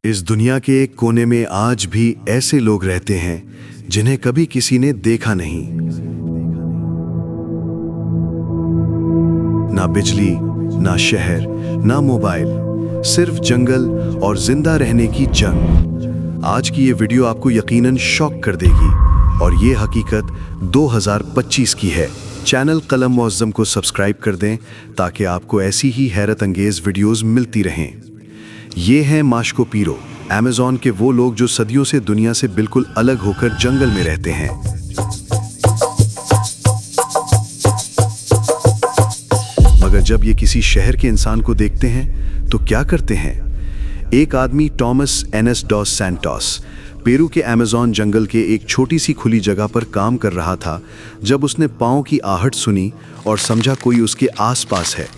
इस दुनिया के एक कोने में आज भी ऐसे लोग रहते हैं जिन्हें कभी किसी ने देखा नहीं। ना बिजली, ना शहर, ना मोबाइल, सिर्फ जंगल और जिंदा रहने की जंग। आज की ये वीडियो आपको यकीनन शॉक कर देगी और ये हकीकत 2025 की है। चैनल कलम मुअज़्ज़म को सब्सक्राइब कर दें ताकि आपको ऐसी ही हैरत अंगेज वीडियोस मिलती रहें। ये हैं माश्को पीरो, अमेज़न के वो लोग जो सदियों से दुनिया से बिल्कुल अलग होकर जंगल में रहते हैं। मगर जब ये किसी शहर के इंसान को देखते हैं तो क्या करते हैं? एक आदमी टॉमस एनएस डॉस सैंटोस पेरू के अमेज़न जंगल के एक छोटी सी खुली जगह पर काम कर रहा था जब उसने पाँव की आहट सुनी और समझा कोई उसके आसपास है।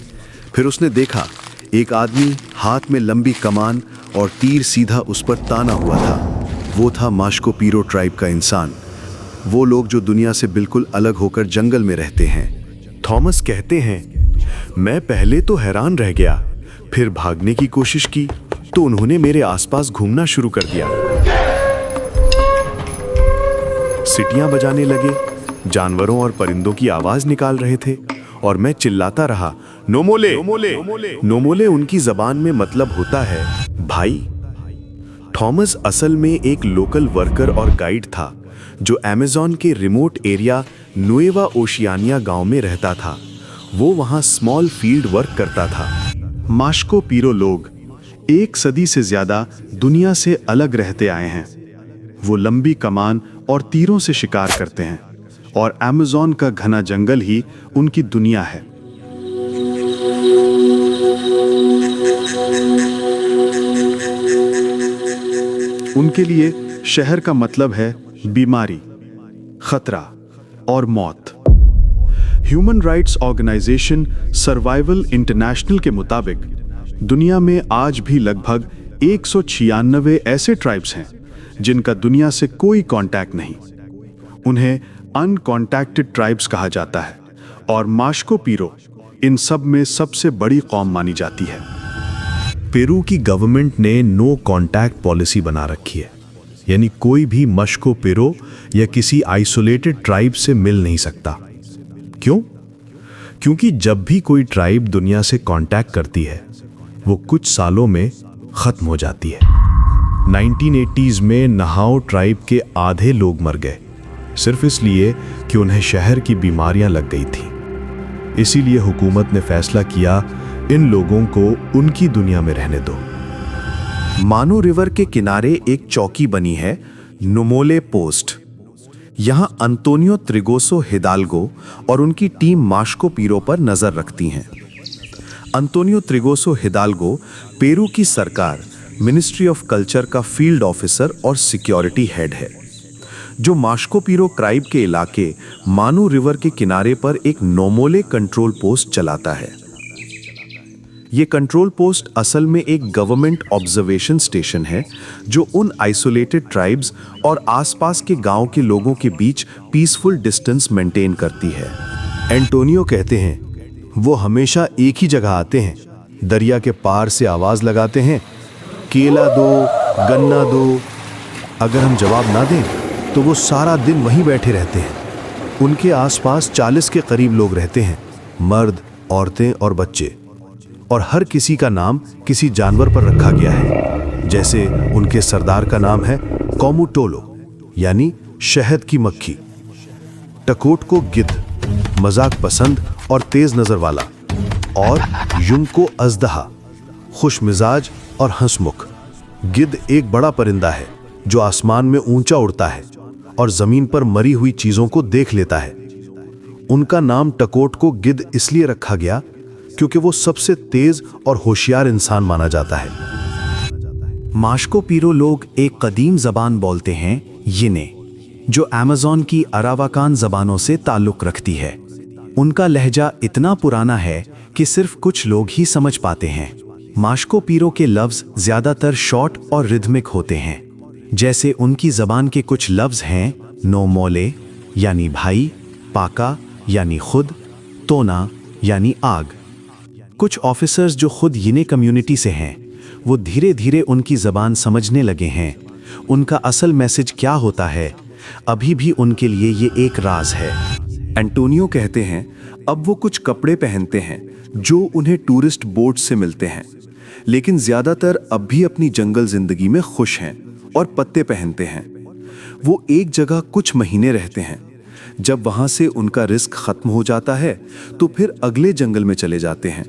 फिर उसने देखा एक आदमी हाथ में लंबी कमान और तीर सीधा उस पर ताना हुआ था। वो था माश्को पीरो ट्राइब का इंसान, वो लोग जो दुनिया से बिल्कुल अलग होकर जंगल में रहते हैं। थॉमस कहते हैं, मैं पहले तो हैरान रह गया, फिर भागने की कोशिश की तो उन्होंने मेरे आसपास घूमना शुरू कर दिया। सीटियां बजाने लगे, जानवरों और परिंदों की आवाज निकाल रहे थे और मैं चिल्लाता रहा, नोमोले नोमोले नोमोले। उनकी जबान में मतलब होता है भाई। थॉमस असल में एक लोकल वर्कर और गाइड था जो अमेज़न के रिमोट एरिया नुएवा ओशियानिया गांव में रहता था। वो वहां स्मॉल फील्ड वर्क करता था। माश्को पीरो लोग एक सदी से ज्यादा दुनिया से अलग रहते आए हैं। वो लंबी कमान और तीरों से शिकार करते हैं और अमेज़न का घना जंगल ही उनकी दुनिया है। उनके लिए शहर का मतलब है बीमारी, खतरा और मौत। Human rights organisation Survival International के मुताबिक दुनिया में आज भी लगभग 196 ऐसे ट्राइब्स हैं जिनका दुनिया से कोई कांटेक्ट नहीं। उन्हें अनकॉन्टैक्टेड ट्राइब्स कहा जाता है और माश्को पीरो इन सब में सबसे बड़ी कौम मानी जाती है। पेरू की गवर्नमेंट ने नो कांटेक्ट पॉलिसी बना रखी है, यानी कोई भी माश्को पीरो या किसी आइसोलेटेड ट्राइब से मिल नहीं सकता। क्यों? क्योंकि जब भी कोई ट्राइब दुनिया से कांटेक्ट करती है वो कुछ सालों में खत्म हो जाती है। 1980s में नहाओ ट्राइब के आधे लोग मर गए सिर्फ इसलिए कि उन्हें शहर की बीमारियां लग गई थी। इसीलिए हुकूमत ने फैसला किया इन लोगों को उनकी दुनिया में रहने दो। मानो रिवर के किनारे एक चौकी बनी है, नोमोले पोस्ट। यहां अंतोनियो त्रिगोसो हिदाल्गो और उनकी टीम माश्को पीरो पर नजर रखती हैं। अंतोनियो त्रिगोसो हिदाल्गो पेरू की सरकार मिनिस्ट्री ऑफ कल्चर का फील्ड ऑफिसर और सिक्योरिटी हेड है, जो माश्को पीरो ट्राइब के इलाके मानू रिवर के किनारे पर एक नोमोले कंट्रोल पोस्ट चलाता है। ये कंट्रोल पोस्ट असल में एक गवर्नमेंट ऑब्जर्वेशन स्टेशन है जो उन आइसोलेटेड ट्राइब्स और आसपास के गांव के लोगों के बीच पीसफुल डिस्टेंस मेंटेन करती है। एंटोनियो कहते हैं, वो हमेशा एक ही जगह आते हैं, दरिया के पार से आवाज लगाते हैं, केला दो, गन्ना दो। अगर हम जवाब ना दें तो वो सारा दिन वहीं बैठे रहते हैं। उनके आसपास 40 के करीब लोग रहते हैं, मर्द, औरतें और बच्चे, और हर किसी का नाम किसी जानवर पर रखा गया है। जैसे उनके सरदार का नाम है कोमुटोलो, यानी शहद की मक्खी, टकोट को गिद्ध, मजाक पसंद और तेज नजर वाला, और युमको अजदहा, खुश मिजाज और हंसमुख। गिद्ध एक बड़ा परिंदा है जो आसमान में ऊंचा उड़ता है और जमीन पर मरी हुई चीजों को देख लेता है। उनका नाम टकोट को गिद्ध इसलिए रखा गया क्योंकि वो सबसे तेज और होशियार इंसान माना जाता है। माश्को पीरो लोग एक कदीम जबान बोलते हैं, यिने, जो अमेज़न की अरावाकान जबानों से ताल्लुक रखती है। उनका लहजा इतना पुराना है कि सिर्फ कुछ लोग ही समझ पाते हैं। माश्को पीरो के लफ्ज ज्यादातर शॉर्ट और रिदमिक होते हैं। जैसे उनकी जबान के कुछ लफ्ज हैं, नोमोले यानी भाई, पाका यानी खुद, तोना यानी आग। कुछ ऑफिसर्स जो खुद यिने कम्युनिटी से हैं वो धीरे धीरे उनकी ज़बान समझने लगे हैं। उनका असल मैसेज क्या होता है, अभी भी उनके लिए ये एक राज है। एंटोनियो कहते हैं अब वो कुछ कपड़े पहनते हैं जो उन्हें टूरिस्ट बोट से मिलते हैं, लेकिन ज्यादातर अब भी अपनी जंगल जिंदगी में खुश हैं और पत्ते पहनते हैं। वो एक जगह कुछ महीने रहते हैं। जब वहां से उनका रिस्क खत्म हो जाता है तो फिर अगले जंगल में चले जाते हैं।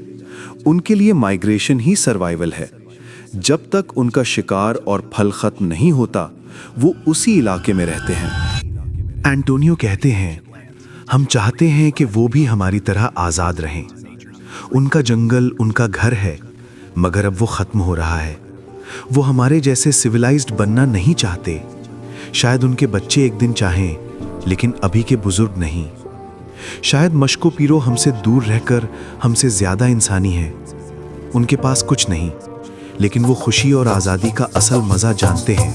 उनके लिए माइग्रेशन ही सर्वाइवल है। जब तक उनका शिकार और फल खत्म नहीं होता वो उसी इलाके में रहते हैं। एंटोनियो कहते हैं हम चाहते हैं कि वो भी हमारी तरह आज़ाद रहें। उनका जंगल उनका घर है, मगर अब वो ख़त्म हो रहा है। वो हमारे जैसे सिविलाइज्ड बनना नहीं चाहते। शायद उनके बच्चे एक दिन चाहें, लेकिन अभी के बुजुर्ग नहीं। शायद मश्को पीरो हमसे दूर रहकर हमसे ज़्यादा इंसानी है। उनके पास कुछ नहीं, लेकिन वो खुशी और आज़ादी का असल मज़ा जानते हैं।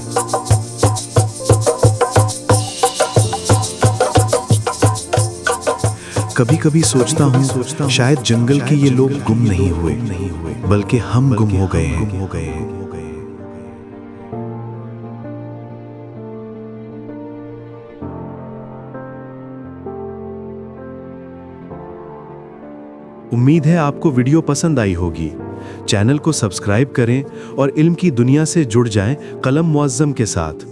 कभी कभी सोचता हूँ शायद जंगल के ये लोग गुम नहीं हुए, बल्कि हम गुम हो गए हैं। उम्मीद है आपको वीडियो पसंद आई होगी। चैनल को सब्सक्राइब करें और इल्म की दुनिया से जुड़ जाएं कलम मुअज़्ज़म के साथ।